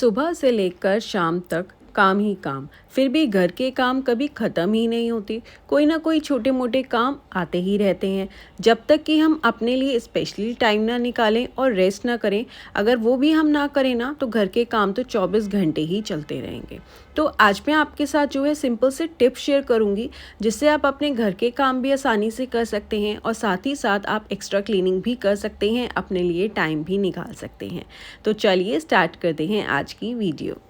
सुबह से लेकर शाम तक काम ही काम, फिर भी घर के काम कभी ख़त्म ही नहीं होते। कोई ना कोई छोटे मोटे काम आते ही रहते हैं। जब तक कि हम अपने लिए स्पेशली टाइम ना निकालें और रेस्ट ना करें, अगर वो भी हम ना करें ना, तो घर के काम तो 24 घंटे ही चलते रहेंगे। तो आज मैं आपके साथ जो है सिंपल से टिप्स शेयर करूँगी, जिससे आप अपने घर के काम भी आसानी से कर सकते हैं और साथ ही साथ आप एक्स्ट्रा क्लीनिंग भी कर सकते हैं, अपने लिए टाइम भी निकाल सकते हैं। तो चलिए स्टार्ट करते हैं आज की वीडियो।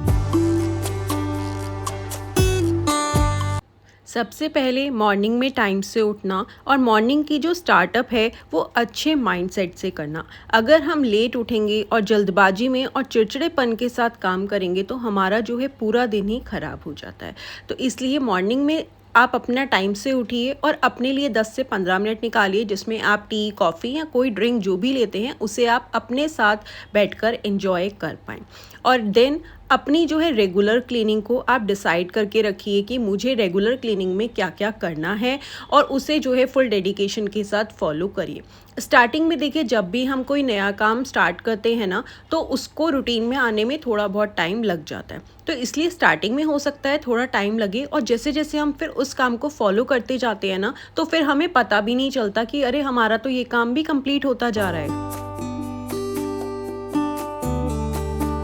सबसे पहले मॉर्निंग में टाइम से उठना और मॉर्निंग की जो स्टार्टअप है वो अच्छे माइंडसेट से करना। अगर हम लेट उठेंगे और जल्दबाजी में और चिड़चिड़ेपन के साथ काम करेंगे तो हमारा जो है पूरा दिन ही ख़राब हो जाता है। तो इसलिए मॉर्निंग में आप अपना टाइम से उठिए और अपने लिए 10 से 15 मिनट निकालिए, जिसमें आप टी, कॉफ़ी या कोई ड्रिंक जो भी लेते हैं उसे आप अपने साथ बैठकर एंजॉय कर पाएँ। और देन अपनी जो है रेगुलर क्लीनिंग को आप डिसाइड करके रखिए कि मुझे रेगुलर क्लीनिंग में क्या क्या करना है और उसे जो है फुल डेडिकेशन के साथ फॉलो करिए। स्टार्टिंग में देखिए, जब भी हम कोई नया काम स्टार्ट करते हैं ना, तो उसको रूटीन में आने में थोड़ा बहुत टाइम लग जाता है। तो इसलिए स्टार्टिंग में हो सकता है थोड़ा टाइम लगे, और जैसे जैसे हम फिर उस काम को फॉलो करते जाते हैं ना, तो फिर हमें पता भी नहीं चलता कि अरे हमारा तो ये काम भी कंप्लीट होता जा रहा है।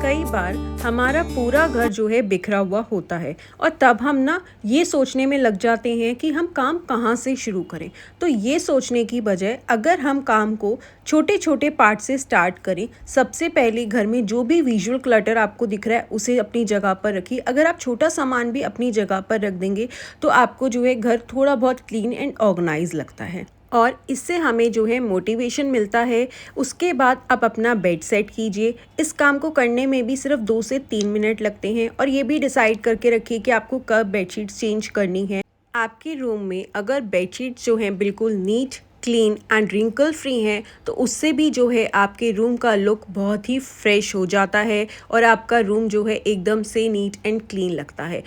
कई बार हमारा पूरा घर जो है बिखरा हुआ होता है और तब हम ना ये सोचने में लग जाते हैं कि हम काम कहाँ से शुरू करें। तो ये सोचने की बजाय अगर हम काम को छोटे छोटे पार्ट से स्टार्ट करें, सबसे पहले घर में जो भी विजुअल क्लटर आपको दिख रहा है उसे अपनी जगह पर रखिए। अगर आप छोटा सामान भी अपनी जगह पर रख देंगे तो आपको जो है घर थोड़ा बहुत क्लीन एंड ऑर्गेनाइज लगता है और इससे हमें जो है मोटिवेशन मिलता है। उसके बाद आप अपना बेड सेट कीजिए। इस काम को करने में भी सिर्फ 2 से 3 मिनट लगते हैं, और ये भी डिसाइड करके रखिए कि आपको कब बेडशीट्स चेंज करनी है। आपके रूम में अगर बेडशीट्स जो हैं बिल्कुल neat, clean and wrinkle free हैं, तो उससे भी जो है आपके रूम का लुक बहुत ही फ्रेश हो जाता है और आपका रूम जो है एकदम से नीट एंड क्लीन लगता है।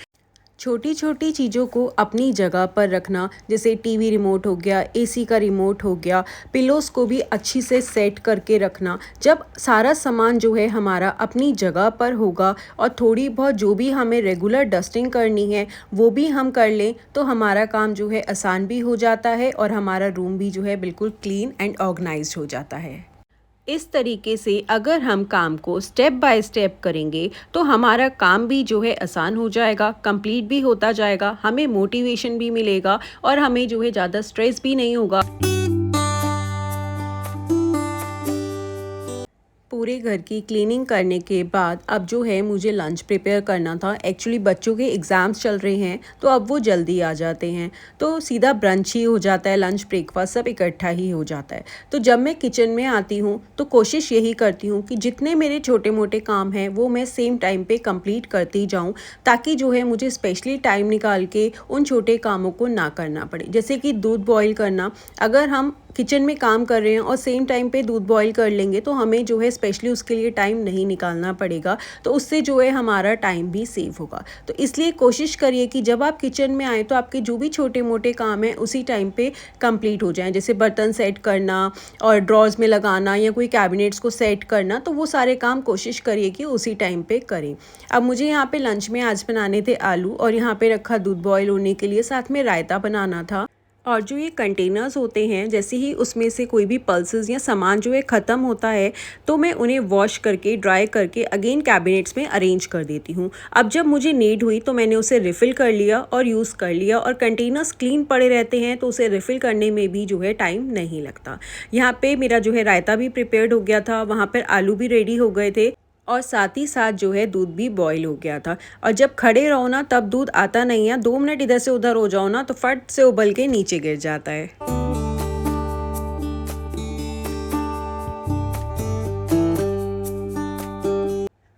छोटी छोटी चीज़ों को अपनी जगह पर रखना, जैसे टीवी रिमोट हो गया, एसी का रिमोट हो गया, पिलोस को भी अच्छी से सेट करके रखना। जब सारा सामान जो है हमारा अपनी जगह पर होगा और थोड़ी बहुत जो भी हमें रेगुलर डस्टिंग करनी है वो भी हम कर लें, तो हमारा काम जो है आसान भी हो जाता है और हमारा रूम भी जो है बिल्कुल क्लीन एंड ऑर्गेनाइज्ड हो जाता है। इस तरीके से अगर हम काम को स्टेप बाय स्टेप करेंगे तो हमारा काम भी जो है आसान हो जाएगा, कंप्लीट भी होता जाएगा, हमें मोटिवेशन भी मिलेगा और हमें जो है ज़्यादा स्ट्रेस भी नहीं होगा। पूरे घर की क्लीनिंग करने के बाद अब जो है मुझे लंच प्रिपेयर करना था। एक्चुअली बच्चों के एग्ज़ाम्स चल रहे हैं तो अब वो जल्दी आ जाते हैं, तो सीधा ब्रंच ही हो जाता है, लंच ब्रेकफास्ट सब इकट्ठा ही हो जाता है। तो जब मैं किचन में आती हूँ तो कोशिश यही करती हूँ कि जितने मेरे छोटे मोटे काम हैं वो मैं सेम टाइम पे कंप्लीट करती जाऊँ, ताकि जो है मुझे स्पेशली टाइम निकाल के उन छोटे कामों को ना करना पड़े। जैसे कि दूध बॉईल करना, अगर हम किचन में काम कर रहे हैं और सेम टाइम पे दूध बॉईल कर लेंगे तो हमें जो है स्पेशली उसके लिए टाइम नहीं निकालना पड़ेगा, तो उससे जो है हमारा टाइम भी सेव होगा। तो इसलिए कोशिश करिए कि जब आप किचन में आए तो आपके जो भी छोटे मोटे काम हैं उसी टाइम पे कंप्लीट हो जाएं। जैसे बर्तन सेट करना और ड्रॉर्स में लगाना या कोई कैबिनेट्स को सेट करना, तो वो सारे काम कोशिश करिए कि उसी टाइम पे करें। अब मुझे यहाँ पे लंच में आज बनाने थे आलू, और यहाँ पे रखा दूध बॉयल होने के लिए, साथ में रायता बनाना था। और जो ये कंटेनर्स होते हैं, जैसे ही उसमें से कोई भी पल्सेस या सामान जो है ख़त्म होता है तो मैं उन्हें वॉश करके ड्राई करके अगेन कैबिनेट्स में अरेंज कर देती हूँ। अब जब मुझे नीड हुई तो मैंने उसे रिफ़िल कर लिया और यूज़ कर लिया, और कंटेनर्स क्लीन पड़े रहते हैं तो उसे रिफ़िल करने में भी जो है टाइम नहीं लगता। यहाँ पे मेरा जो है रायता भी प्रिपेयर्ड हो गया था, वहाँ पर आलू भी रेडी हो गए थे और साथ ही साथ जो है दूध भी बॉईल हो गया था। और जब खड़े रहो ना तब दूध आता नहीं है, 2 मिनट इधर से उधर हो जाओ ना तो फट से उबल के नीचे गिर जाता है।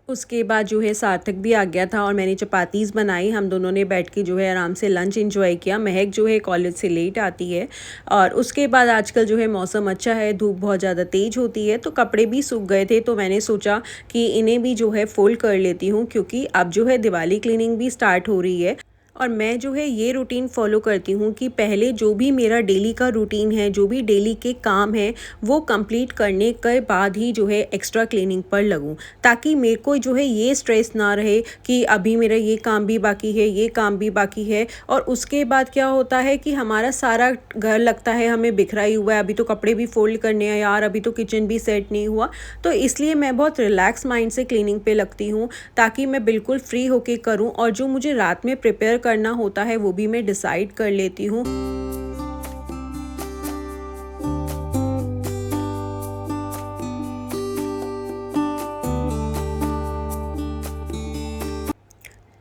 उसके बाद जो है सार्थक भी आ गया था और मैंने चपातीज़ बनाई। हम दोनों ने बैठ के जो है आराम से लंच एंजॉय किया। महक जो है कॉलेज से लेट आती है, और उसके बाद आजकल जो है मौसम अच्छा है, धूप बहुत ज़्यादा तेज़ होती है, तो कपड़े भी सूख गए थे, तो मैंने सोचा कि इन्हें भी जो है फोल्ड कर लेती हूँ, क्योंकि अब जो है दिवाली क्लीनिंग भी स्टार्ट हो रही है और मैं जो है ये रूटीन फ़ॉलो करती हूँ कि पहले जो भी मेरा डेली का रूटीन है, जो भी डेली के काम हैं, वो कंप्लीट करने के बाद ही जो है एक्स्ट्रा क्लीनिंग पर लगूँ, ताकि मेरे को जो है ये स्ट्रेस ना रहे कि अभी मेरा ये काम भी बाकी है, ये काम भी बाकी है। और उसके बाद क्या होता है कि हमारा सारा घर लगता है हमें बिखरा ही हुआ है, अभी तो कपड़े भी फ़ोल्ड करने हैं यार, अभी तो किचन भी सेट नहीं हुआ। तो इसलिए मैं बहुत रिलैक्स माइंड से क्लीनिंग पे लगती हूँ, ताकि मैं बिल्कुल फ्री होके करूँ और जो मुझे रात में प्रिपेयर करना होता है वो भी मैं डिसाइड कर लेती हूँ।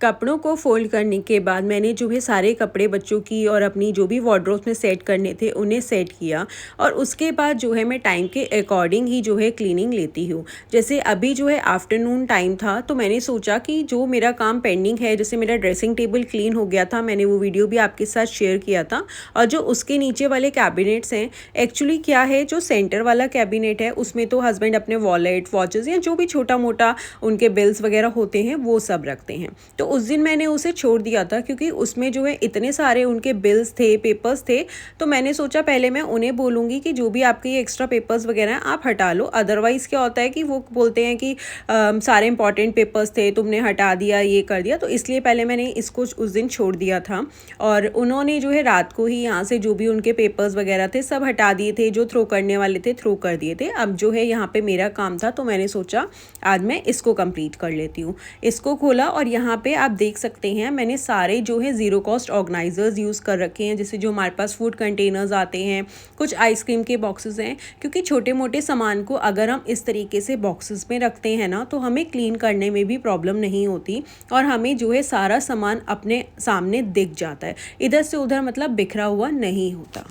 कपड़ों को फ़ोल्ड करने के बाद मैंने जो है सारे कपड़े बच्चों की और अपनी जो भी वार्डरोब्स में सेट करने थे उन्हें सेट किया। और उसके बाद जो है मैं टाइम के अकॉर्डिंग ही जो है क्लीनिंग लेती हूँ। जैसे अभी जो है आफ्टरनून टाइम था, तो मैंने सोचा कि जो मेरा काम पेंडिंग है, जैसे मेरा ड्रेसिंग टेबल क्लीन हो गया था, मैंने वो वीडियो भी आपके साथ शेयर किया था। और जो उसके नीचे वाले कैबिनेट्स हैं, एक्चुअली क्या है, जो सेंटर वाला कैबिनेट है उसमें तो हस्बैंड अपने वॉलेट, वॉचेस या जो भी छोटा मोटा उनके बिल्स वगैरह होते हैं वो सब रखते हैं। तो उस दिन मैंने उसे छोड़ दिया था, क्योंकि उसमें जो है इतने सारे उनके बिल्स थे, पेपर्स थे। तो मैंने सोचा पहले मैं उन्हें बोलूँगी कि जो भी आपके ये एक्स्ट्रा पेपर्स वगैरह हैं आप हटा लो। अदरवाइज़ क्या होता है कि वो बोलते हैं कि सारे इंपॉर्टेंट पेपर्स थे, तुमने हटा दिया, ये कर दिया। तो इसलिए पहले मैंने इसको उस दिन छोड़ दिया था। और उन्होंने जो है रात को ही यहाँ से जो भी उनके पेपर्स वगैरह थे सब हटा दिए थे, जो थ्रो करने वाले थे थ्रो कर दिए थे। अब जो है यहाँ पे मेरा काम था, तो मैंने सोचा आज मैं इसको कंप्लीट कर लेती हूँ। इसको खोला और यहाँ पे आप देख सकते हैं मैंने सारे जो है ज़ीरो कॉस्ट ऑर्गेनाइजर्स यूज़ कर रखे हैं, जैसे जो हमारे पास फूड कंटेनर्स आते हैं, कुछ आइसक्रीम के बॉक्सेस हैं। क्योंकि छोटे मोटे सामान को अगर हम इस तरीके से बॉक्सेस में रखते हैं ना, तो हमें क्लीन करने में भी प्रॉब्लम नहीं होती और हमें जो है सारा सामान अपने सामने दिख जाता है, इधर से उधर मतलब बिखरा हुआ नहीं होता।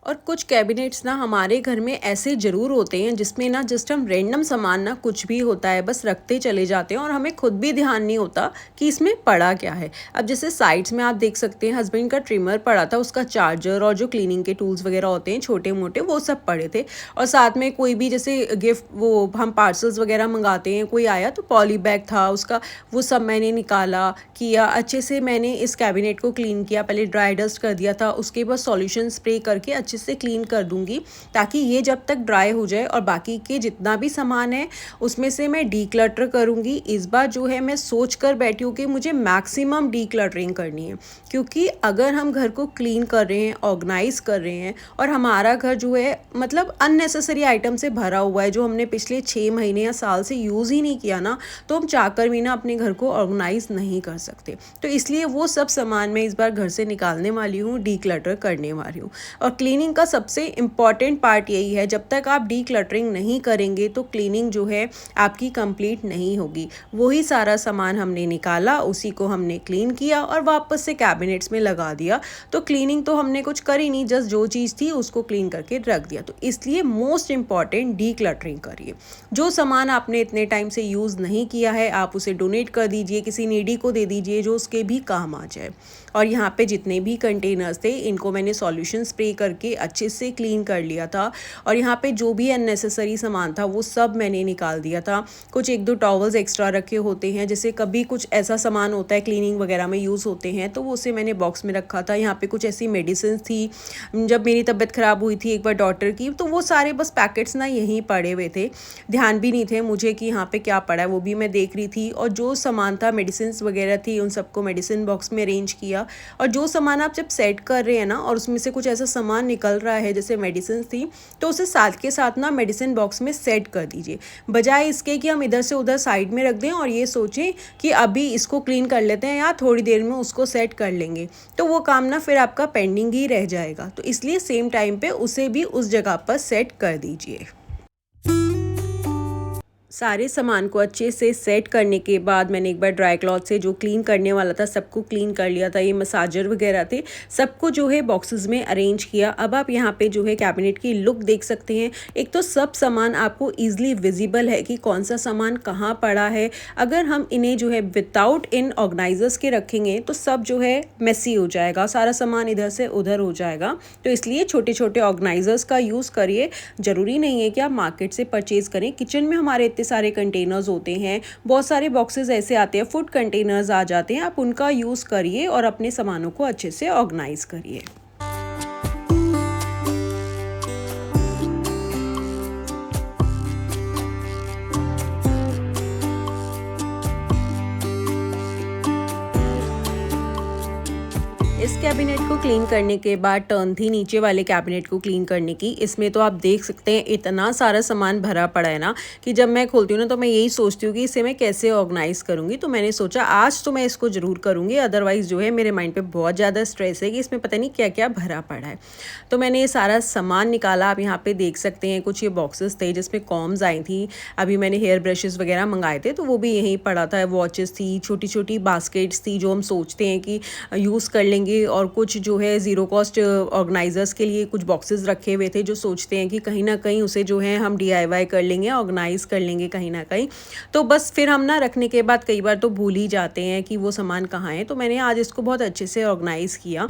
और कुछ कैबिनेट्स ना हमारे घर में ऐसे ज़रूर होते हैं जिसमें ना जस्ट हम रैंडम सामान ना कुछ भी होता है बस रखते चले जाते हैं और हमें खुद भी ध्यान नहीं होता कि इसमें पड़ा क्या है। अब जैसे साइड्स में आप देख सकते हैं हस्बैंड का ट्रिमर पड़ा था, उसका चार्जर और जो क्लीनिंग के टूल्स वगैरह होते हैं छोटे मोटे वो सब पड़े थे। और साथ में कोई भी जैसे गिफ्ट वो हम पार्सल्स वगैरह मंगाते हैं, कोई आया तो पॉली बैग था उसका, वो सब मैंने निकाला किया अच्छे से। मैंने इस कैबिनेट को क्लीन किया, पहले ड्राई डस्ट कर दिया था, उसके बाद सॉल्यूशन स्प्रे करके अच्छे से क्लीन कर दूंगी, ताकि ये जब तक ड्राई हो जाए और बाकी के जितना भी सामान है उसमें से मैं डीक्लटर करूंगी। इस बार जो है मैं सोच कर बैठी हूँ कि मुझे मैक्सिमम डीक्लटरिंग करनी है, क्योंकि अगर हम घर को क्लीन कर रहे हैं, ऑर्गेनाइज कर रहे हैं और हमारा घर जो है मतलब अननेसेसरी आइटम से भरा हुआ है, जो हमने पिछले 6 महीने या साल से यूज़ ही नहीं किया ना, तो हम चाहकर भी ना अपने घर को ऑर्गेनाइज नहीं कर सकते। तो इसलिए वो सब सामान मैं इस बार घर से निकालने वाली हूँ, डीक्लटर करने वाली हूँ। और क्लीनिंग का सबसे इम्पॉर्टेंट पार्ट यही है, जब तक आप डीक्लटरिंग नहीं करेंगे तो क्लीनिंग जो है आपकी कंप्लीट नहीं होगी। वही सारा सामान हमने निकाला, उसी को हमने क्लीन किया और वापस से कैबिनेट्स में लगा दिया। तो क्लीनिंग तो हमने कुछ करी नहीं, जस्ट जो चीज़ थी उसको क्लीन करके रख दिया। तो इसलिए मोस्ट इम्पॉर्टेंट डीक्लटरिंग करिए। जो सामान आपने इतने टाइम से यूज़ नहीं किया है आप उसे डोनेट कर दीजिए, किसी नीडी को दे दीजिए जो उसके भी काम आ जाए। और यहाँ पे जितने भी कंटेनर्स थे इनको मैंने सॉल्यूशन स्प्रे करके अच्छे से क्लीन कर लिया था। और यहाँ पे जो भी अननेसेसरी सामान था वो सब मैंने निकाल दिया था। कुछ 1-2 टॉवल्स एक्स्ट्रा रखे होते हैं, जैसे कभी कुछ ऐसा सामान होता है क्लीनिंग वगैरह में यूज़ होते हैं, तो वो उसे मैंने बॉक्स में रखा था। यहाँ पे कुछ ऐसी मेडिसिन थी, जब मेरी तबीयत ख़राब हुई थी एक बार डॉक्टर की, तो वो सारे बस पैकेट्स ना यहीं पड़े हुए थे, ध्यान भी नहीं थे मुझे कि यहाँ पे क्या पड़ा है, वो भी मैं देख रही थी। और जो सामान था मेडिसिन वगैरह थी उन सबको मेडिसिन बॉक्स में अरेंज किया। और जो सामान आप जब सेट कर रहे हैं ना और उसमें से कुछ ऐसा सामान निकल रहा है जैसे मेडिसिन थी, तो उसे साथ के साथ ना मेडिसिन बॉक्स में सेट कर दीजिए, बजाय इसके कि हम इधर से उधर साइड में रख दें और ये सोचें कि अभी इसको क्लीन कर लेते हैं या थोड़ी देर में उसको सेट कर लेंगे, तो वो काम ना फिर आपका पेंडिंग ही रह जाएगा। तो इसलिए सेम टाइम पे उसे भी उस जगह पर सेट कर दीजिए। सारे सामान को अच्छे से सेट करने के बाद मैंने एक बार ड्राई क्लॉथ से जो क्लीन करने वाला था सबको क्लीन कर लिया था। ये मसाजर वगैरह थे, सबको जो है बॉक्सेस में अरेंज किया। अब आप यहाँ पे जो है कैबिनेट की लुक देख सकते हैं। एक तो सब सामान आपको ईजिली विजिबल है कि कौन सा सामान कहाँ पड़ा है। अगर हम इन्हें जो है विदाउट इन ऑर्गेनाइजर्स के रखेंगे तो सब जो है मेसी हो जाएगा, सारा सामान इधर से उधर हो जाएगा। तो इसलिए छोटे छोटे ऑर्गेनाइजर्स का यूज़ करिए। ज़रूरी नहीं है कि आप मार्केट से परचेज़ करें। किचन में हमारे इतने सारे कंटेनर्स होते हैं, बहुत सारे बॉक्सेस ऐसे आते हैं, फूड कंटेनर्स आ जाते हैं। आप उनका यूज़ करिए और अपने सामानों को अच्छे से ऑर्गेनाइज करिए। इस कैबिनेट को क्लीन करने के बाद टर्न थी नीचे वाले कैबिनेट को क्लीन करने की। इसमें तो आप देख सकते हैं इतना सारा सामान भरा पड़ा है ना कि जब मैं खोलती हूँ ना तो मैं यही सोचती हूँ कि इसे मैं कैसे ऑर्गेनाइज करूँगी। तो मैंने सोचा आज तो मैं इसको ज़रूर करूँगी, अदरवाइज़ जो है मेरे माइंड पे बहुत ज़्यादा स्ट्रेस है कि इसमें पता नहीं क्या क्या भरा पड़ा है। तो मैंने ये सारा सामान निकाला। आप यहाँ पर देख सकते हैं कुछ ये बॉक्सेस थे जिसमें कॉम्स आई थी। अभी मैंने हेयर ब्रशेज़ वगैरह मंगाए थे तो वो भी यहीं पड़ा था। वॉचेस थी, छोटी छोटी बास्केट्स थी जो हम सोचते हैं कि यूज़ कर लेंगे, और कुछ जो है ज़ीरो कॉस्ट ऑर्गेनाइजर्स के लिए कुछ बॉक्सेस रखे हुए थे जो सोचते हैं कि कहीं ना कहीं उसे जो है हम DIY कर लेंगे, ऑर्गेनाइज कर लेंगे कहीं ना कहीं। तो बस फिर हम ना रखने के बाद कई बार तो भूल ही जाते हैं कि वो सामान कहाँ है। तो मैंने आज इसको बहुत अच्छे से ऑर्गेनाइज़ किया।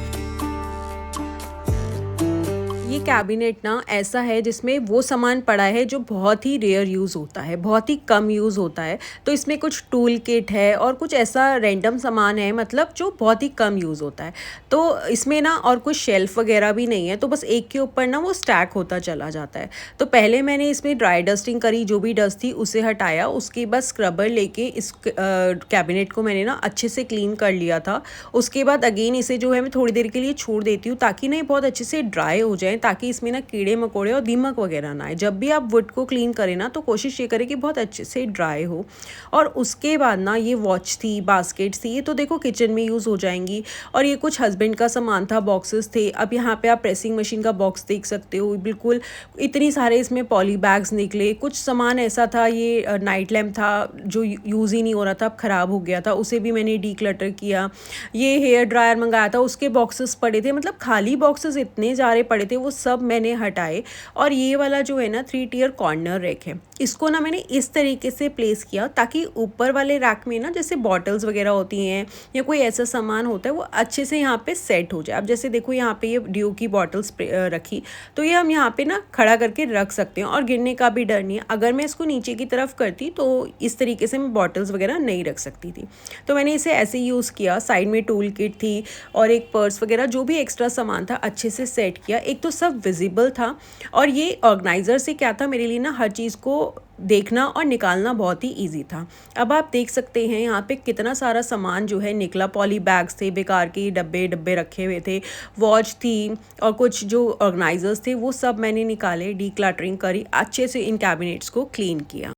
ये कैबिनेट ना ऐसा है जिसमें वो सामान पड़ा है जो बहुत ही रेयर यूज़ होता है, बहुत ही कम यूज़ होता है। तो इसमें कुछ टूल किट है और कुछ ऐसा रैंडम सामान है, मतलब जो बहुत ही कम यूज़ होता है। तो इसमें ना और कुछ शेल्फ वगैरह भी नहीं है, तो बस एक के ऊपर ना वो स्टैक होता चला जाता है। तो पहले मैंने इसमें ड्राई डस्टिंग करी, जो भी डस्ट थी उसे हटाया। उसके बाद स्क्रबर लेके इस कैबिनेट को मैंने ना अच्छे से क्लीन कर लिया था। उसके बाद अगेन इसे जो है मैं थोड़ी देर के लिए छोड़ देती हूँ ताकि ना ये बहुत अच्छे से ड्राई हो जाए, ताकि इसमें ना कीड़े मकोड़े और दीमक वगैरह ना आए। जब भी आप वुड को क्लीन करें ना तो कोशिश ये करें कि बहुत अच्छे से ड्राई हो। और उसके बाद ना ये वॉच थी, बास्केट्स थी, ये तो देखो किचन में यूज़ हो जाएंगी। और ये कुछ हस्बैंड का सामान था, बॉक्सेस थे। अब यहाँ पे आप प्रेसिंग मशीन का बॉक्स देख सकते हो, बिल्कुल इतनी सारे इसमें पॉली बैग्स निकले। कुछ सामान ऐसा था, ये नाइट लैम्प था जो यूज़ ही नहीं हो रहा था, अब ख़राब हो गया था, उसे भी मैंने डीक्लटर किया। ये हेयर ड्रायर मंगाया था, उसके बॉक्सेस पड़े थे, मतलब खाली बॉक्सेस इतने सारे पड़े थे, वो सब मैंने हटाए। और ये वाला जो है ना 3 टियर कॉर्नर रैक है, इसको ना मैंने इस तरीके से प्लेस किया ताकि ऊपर वाले रैक में ना जैसे बॉटल्स वगैरह होती हैं या कोई ऐसा सामान होता है वो अच्छे से यहाँ पे सेट हो जाए। अब जैसे देखो यहाँ पे ये ड्यू की बॉटल्स रखी, तो ये हम यहाँ पे ना खड़ा करके रख सकते हैं और गिरने का भी डर नहीं है। अगर मैं इसको नीचे की तरफ करती तो इस तरीके से मैं बॉटल्स वगैरह नहीं रख सकती थी। तो मैंने इसे ऐसे यूज़ किया। साइड में टूल किट थी और एक पर्स वगैरह जो भी एक्स्ट्रा सामान था अच्छे से सेट किया। एक तो सब विजिबल था और ये ऑर्गेनाइज़र से क्या था, मेरे लिए ना हर चीज़ को देखना और निकालना बहुत ही इजी था। अब आप देख सकते हैं यहाँ पे कितना सारा सामान जो है निकला। पॉली बैग्स थे, बेकार के डब्बे डब्बे रखे हुए थे, वॉच थी और कुछ जो ऑर्गेनाइजर्स थे वो सब मैंने निकाले, डीक्लटरिंग करी, अच्छे से इन कैबिनेट्स को क्लीन किया।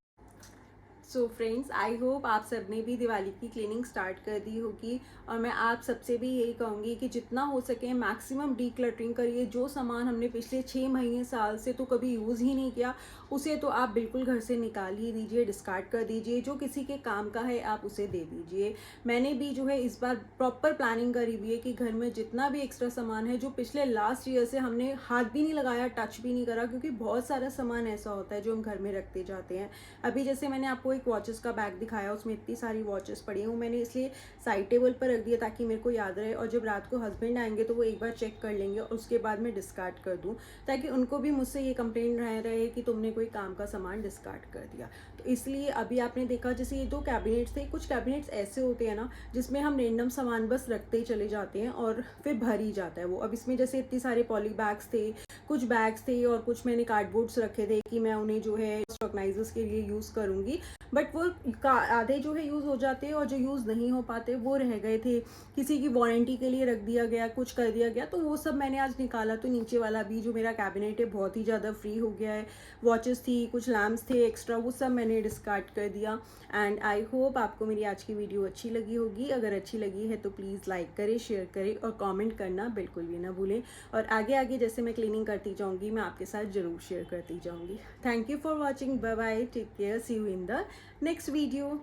सो फ्रेंड्स, आई होप आप सब ने भी दिवाली की क्लीनिंग स्टार्ट कर दी होगी। और मैं आप सबसे भी यही कहूँगी कि जितना हो सके मैक्सिमम डीक्लटरिंग करिए। जो सामान हमने पिछले 6 महीने साल से तो कभी यूज़ ही नहीं किया उसे तो आप बिल्कुल घर से निकाल ही दीजिए, डिस्कार्ड कर दीजिए। जो किसी के काम का है आप उसे दे दीजिए। मैंने भी जो है इस बार प्रॉपर प्लानिंग करी हुई है कि घर में जितना भी एक्स्ट्रा सामान है जो पिछले लास्ट ईयर से हमने हाथ भी नहीं लगाया, टच भी नहीं करा, क्योंकि बहुत सारा सामान ऐसा होता है जो हम घर में रखते जाते हैं। अभी जैसे मैंने आपको एक वॉचेस का बैग दिखाया, उसमें इतनी सारी वॉचेस पड़ी हैं, वो मैंने इसलिए साइड टेबल पर रख दिया ताकि मेरे को याद रहे। और जब रात को हस्बैंड आएंगे तो वो एक बार चेक कर लेंगे और उसके बाद मैं डिस्कार्ड कर दूँ, ताकि उनको भी मुझसे ये कंप्लेंट रहे कि तुमने कोई काम का सामान डिस्कार्ड कर दिया। तो इसलिए अभी आपने देखा जैसे ये 2 कैबिनेट्स थे, कुछ कैबिनेट्स ऐसे होते हैं ना जिसमें हम रैंडम सामान बस रखते ही चले जाते हैं और फिर भर ही जाता है वो। अब इसमें जैसे इतने सारे पॉली बैग्स थे, कुछ बैग्स थे और कुछ मैंने कार्डबोर्ड्स रखे थे कि मैं उन्हें जो है ऑर्गेनाइजर्स के लिए यूज़ करूँगी, बट वो आधे जो है यूज़ हो जाते हैं और जो यूज़ नहीं हो पाते वो रह गए थे। किसी की वारंटी के लिए रख दिया गया, कुछ कर दिया गया, तो वो सब मैंने आज निकाला। तो नीचे वाला भी जो मेरा कैबिनेट है बहुत ही ज़्यादा फ्री हो गया है। वॉचेस थी, कुछ लैम्प्स थे एक्स्ट्रा, वो सब मैंने मैंने डिस्कार्ड कर दिया। एंड आई होप आपको मेरी आज की वीडियो अच्छी लगी होगी। अगर अच्छी लगी है तो प्लीज़ लाइक करें, शेयर करें और कमेंट करना बिल्कुल भी ना भूलें। और आगे आगे जैसे मैं क्लीनिंग करती जाऊँगी मैं आपके साथ ज़रूर शेयर करती जाऊँगी। Thank you for watching, bye bye, take care, see you in the next video.